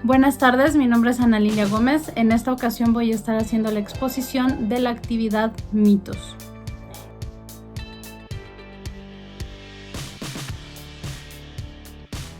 Buenas tardes, mi nombre es Ana Lilia Gómez. En esta ocasión voy a estar haciendo la exposición de la actividad mitos.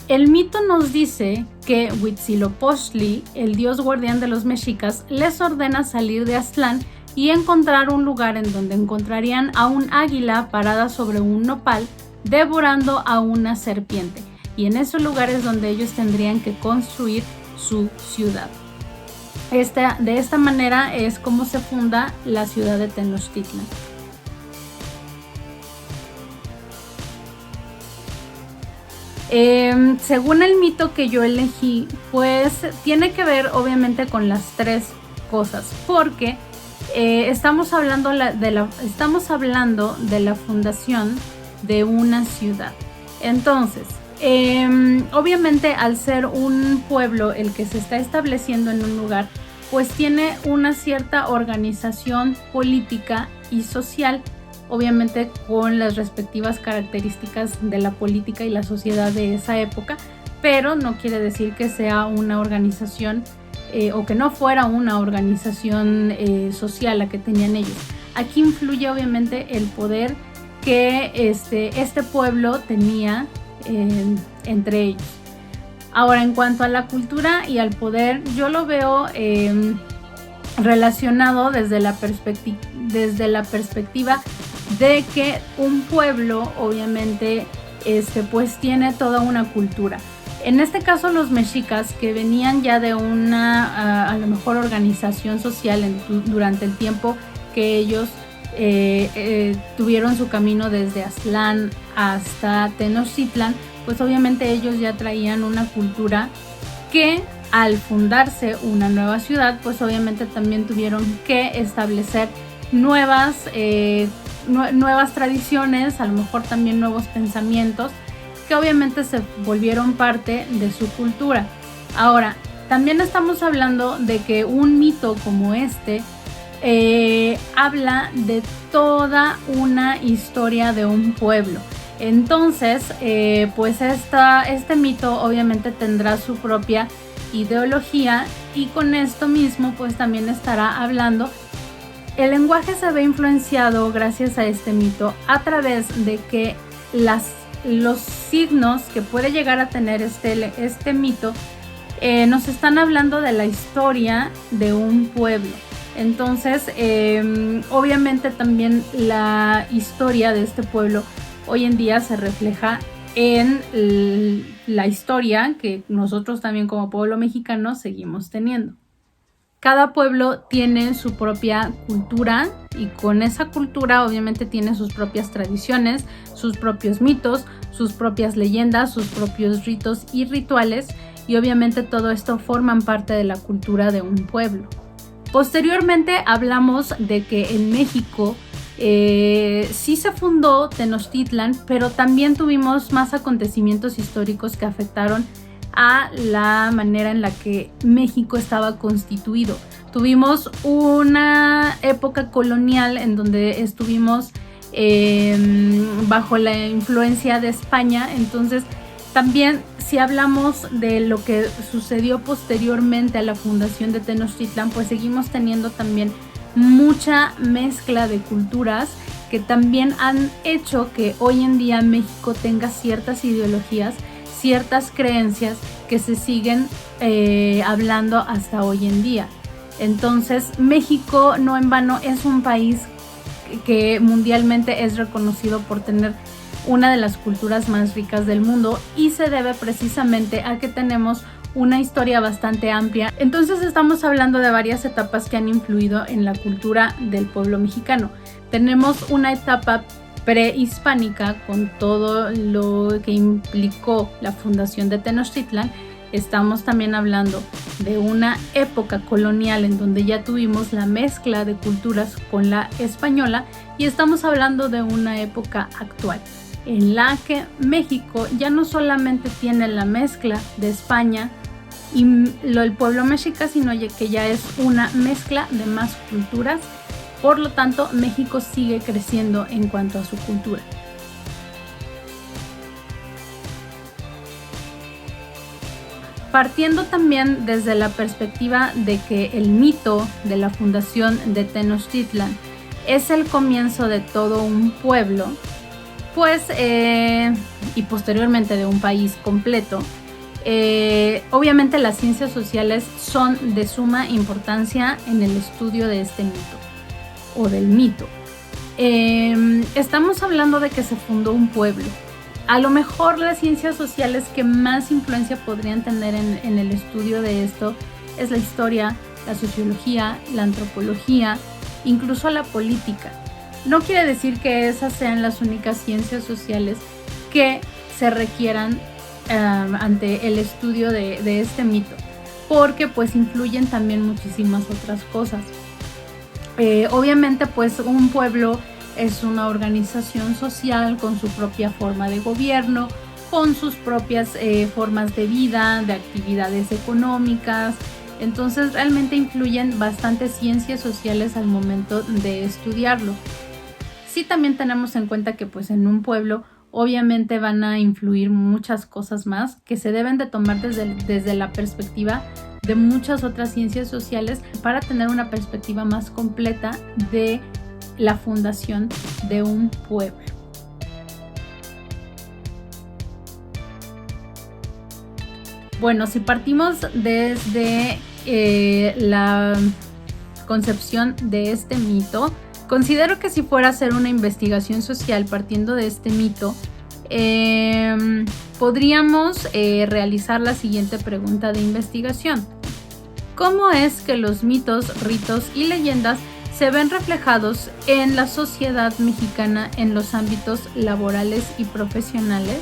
El mito nos dice que Huitzilopochtli, el dios guardián de los mexicas, les ordena salir de Aztlán y encontrar un lugar en donde encontrarían a un águila parada sobre un nopal devorando a una serpiente, y en esos lugares donde ellos tendrían que construir su ciudad. De esta manera es como se funda la ciudad de Tenochtitlan. Según el mito que yo elegí, pues tiene que ver obviamente con las tres cosas, porque estamos hablando de la fundación de una ciudad. Entonces, obviamente al ser un pueblo el que se está estableciendo en un lugar, pues tiene una cierta organización política y social, obviamente con las respectivas características de la política y la sociedad de esa época, pero no quiere decir que sea una organización o que no fuera una organización social la que tenían ellos. Aquí influye obviamente el poder que este pueblo tenía entre ellos. Ahora, en cuanto a la cultura y al poder, yo lo veo relacionado desde la perspectiva de que un pueblo obviamente pues tiene toda una cultura. En este caso, los mexicas, que venían ya de una a lo mejor organización social durante el tiempo que ellos tuvieron su camino desde Aztlán hasta Tenochtitlan, pues obviamente ellos ya traían una cultura que al fundarse una nueva ciudad, pues obviamente también tuvieron que establecer nuevas tradiciones, a lo mejor también nuevos pensamientos, que obviamente se volvieron parte de su cultura. Ahora, también estamos hablando de que un mito como habla de toda una historia de un pueblo. Entonces, pues este mito obviamente tendrá su propia ideología, y con esto mismo pues también estará hablando. El lenguaje se ve influenciado gracias a este mito a través de que los signos que puede llegar a tener este mito nos están hablando de la historia de un pueblo. Entonces, obviamente también la historia de este pueblo hoy en día se refleja en la historia que nosotros también como pueblo mexicano seguimos teniendo. Cada pueblo tiene su propia cultura, y con esa cultura obviamente tiene sus propias tradiciones, sus propios mitos, sus propias leyendas, sus propios ritos y rituales, y obviamente todo esto forman parte de la cultura de un pueblo. Posteriormente hablamos de que en México sí se fundó Tenochtitlan, pero también tuvimos más acontecimientos históricos que afectaron a la manera en la que México estaba constituido. Tuvimos una época colonial en donde estuvimos bajo la influencia de España. Entonces, también si hablamos de lo que sucedió posteriormente a la fundación de Tenochtitlan, pues seguimos teniendo también mucha mezcla de culturas que también han hecho que hoy en día México tenga ciertas ideologías, ciertas creencias que se siguen hablando hasta hoy en día. Entonces, México no en vano es un país que mundialmente es reconocido por tener una de las culturas más ricas del mundo, y se debe precisamente a que tenemos una historia bastante amplia. Entonces estamos hablando de varias etapas que han influido en la cultura del pueblo mexicano. Tenemos una etapa prehispánica con todo lo que implicó la fundación de Tenochtitlan. Estamos también hablando de una época colonial en donde ya tuvimos la mezcla de culturas con la española, y estamos hablando de una época actual en la que México ya no solamente tiene la mezcla de España y el pueblo mexica, sino que ya es una mezcla de más culturas. Por lo tanto, México sigue creciendo en cuanto a su cultura. partiendo también desde la perspectiva de que el mito de la fundación de Tenochtitlan es el comienzo de todo un pueblo, pues, y posteriormente de un país completo, obviamente las ciencias sociales son de suma importancia en el estudio de este mito o del mito. Estamos hablando de que se fundó un pueblo. A lo mejor las ciencias sociales que más influencia podrían tener en el estudio de esto es la historia, la sociología, la antropología, incluso la política. No quiere decir que esas sean las únicas ciencias sociales que se requieran ante el estudio de este mito, porque pues influyen también muchísimas otras cosas. Obviamente pues un pueblo es una organización social con su propia forma de gobierno, con sus propias formas de vida, de actividades económicas. Entonces realmente influyen bastantes ciencias sociales al momento de estudiarlo. Sí, también tenemos en cuenta que pues en un pueblo obviamente van a influir muchas cosas más que se deben de tomar desde la perspectiva de muchas otras ciencias sociales para tener una perspectiva más completa de la fundación de un pueblo. Bueno, si partimos desde la concepción de este mito, considero que si fuera a hacer una investigación social partiendo de este mito, podríamos realizar la siguiente pregunta de investigación. ¿Cómo es que los mitos, ritos y leyendas se ven reflejados en la sociedad mexicana en los ámbitos laborales y profesionales?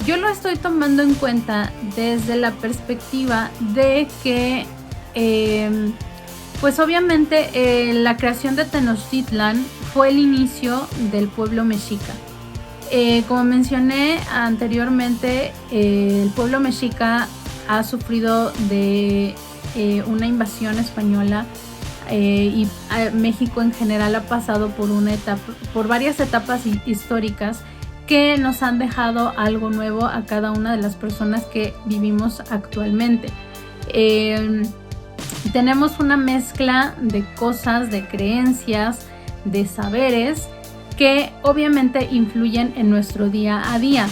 Yo lo estoy tomando en cuenta desde la perspectiva de que pues obviamente la creación de Tenochtitlan fue el inicio del pueblo mexica. Como mencioné anteriormente, el pueblo mexica ha sufrido de una invasión española y México en general ha pasado por varias etapas históricas que nos han dejado algo nuevo a cada una de las personas que vivimos actualmente. Tenemos una mezcla de cosas, de creencias, de saberes que obviamente influyen en nuestro día a día.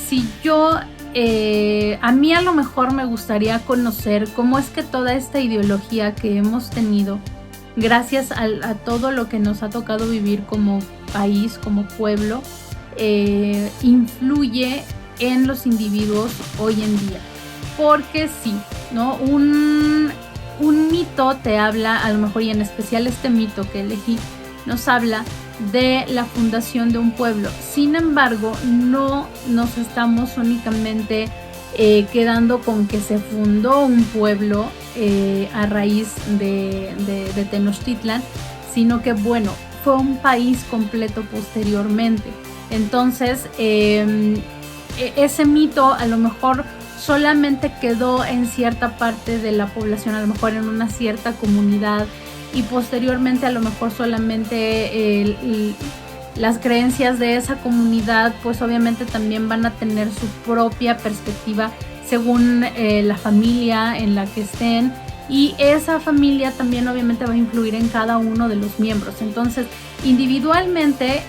Si yo, a mí a lo mejor me gustaría conocer cómo es que toda esta ideología que hemos tenido, gracias a todo lo que nos ha tocado vivir como país, como pueblo, influye en los individuos hoy en día. Porque sí, ¿no? Un mito te habla, a lo mejor, y en especial este mito que elegí, nos habla de la fundación de un pueblo. Sin embargo, no nos estamos únicamente quedando con que se fundó un pueblo a raíz de Tenochtitlan, sino que, bueno, fue un país completo posteriormente. Entonces, ese mito a lo mejor solamente quedó en cierta parte de la población, a lo mejor en una cierta comunidad, y posteriormente a lo mejor solamente las creencias de esa comunidad pues obviamente también van a tener su propia perspectiva según la familia en la que estén, y esa familia también obviamente va a influir en cada uno de los miembros. Entonces, individualmente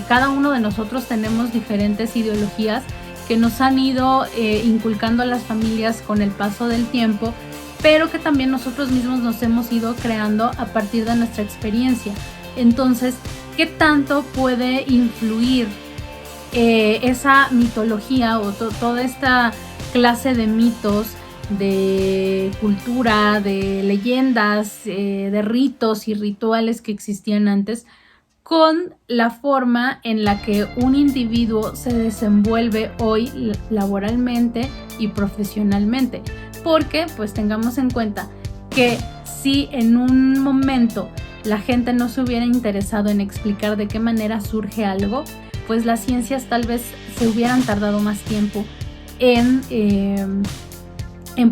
cada uno de nosotros tenemos diferentes ideologías que nos han ido inculcando a las familias con el paso del tiempo, pero que también nosotros mismos nos hemos ido creando a partir de nuestra experiencia. Entonces, ¿qué tanto puede influir esa mitología o toda esta clase de mitos, de cultura, de leyendas, de ritos y rituales que existían antes, con la forma en la que un individuo se desenvuelve hoy laboralmente y profesionalmente? Porque pues tengamos en cuenta que si en un momento la gente no se hubiera interesado en explicar de qué manera surge algo, pues las ciencias tal vez se hubieran tardado más tiempo en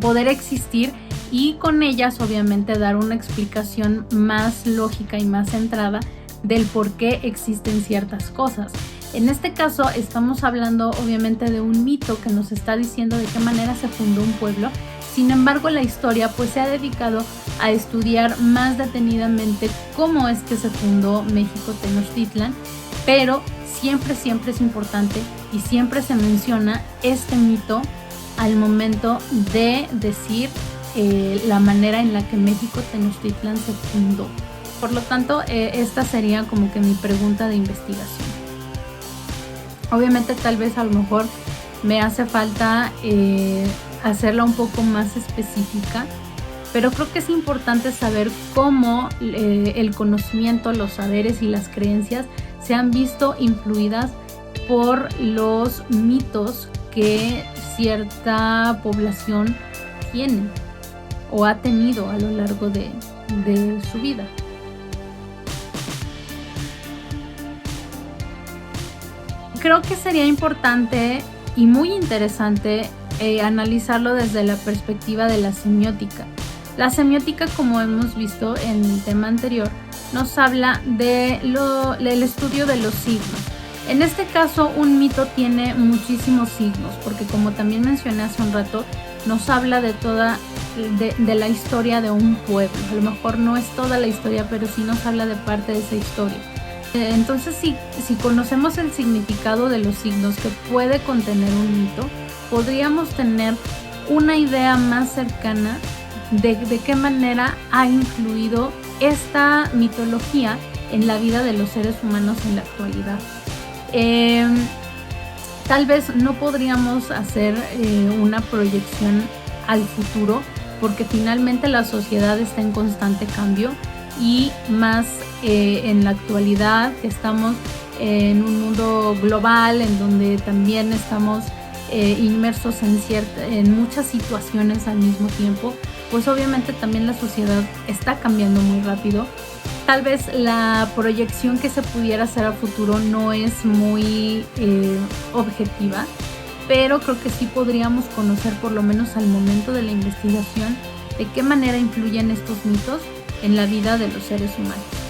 poder existir, y con ellas obviamente dar una explicación más lógica y más centrada del por qué existen ciertas cosas. En este caso estamos hablando obviamente de un mito que nos está diciendo de qué manera se fundó un pueblo. Sin embargo, la historia pues se ha dedicado a estudiar más detenidamente cómo es que se fundó México Tenochtitlan, pero siempre es importante y siempre se menciona este mito al momento de decir la manera en la que México Tenochtitlan se fundó. Por lo tanto, esta sería como que mi pregunta de investigación. Obviamente tal vez a lo mejor me hace falta hacerla un poco más específica, pero creo que es importante saber cómo el conocimiento, los saberes y las creencias se han visto influidas por los mitos que cierta población tiene o ha tenido a lo largo de su vida. Creo que sería importante y muy interesante analizarlo desde la perspectiva de la semiótica. La semiótica, como hemos visto en el tema anterior, nos habla del estudio de los signos. En este caso, un mito tiene muchísimos signos, porque como también mencioné hace un rato, nos habla de la historia de un pueblo. A lo mejor no es toda la historia, pero sí nos habla de parte de esa historia. Entonces, si conocemos el significado de los signos que puede contener un mito, podríamos tener una idea más cercana de qué manera ha influido esta mitología en la vida de los seres humanos en la actualidad. Tal vez no podríamos hacer una proyección al futuro, porque finalmente la sociedad está en constante cambio, y más en la actualidad que estamos en un mundo global en donde también estamos inmersos en muchas situaciones al mismo tiempo, pues obviamente también la sociedad está cambiando muy rápido. Tal vez la proyección que se pudiera hacer a futuro no es muy objetiva, pero creo que sí podríamos conocer, por lo menos al momento de la investigación, de qué manera influyen estos mitos en la vida de los seres humanos.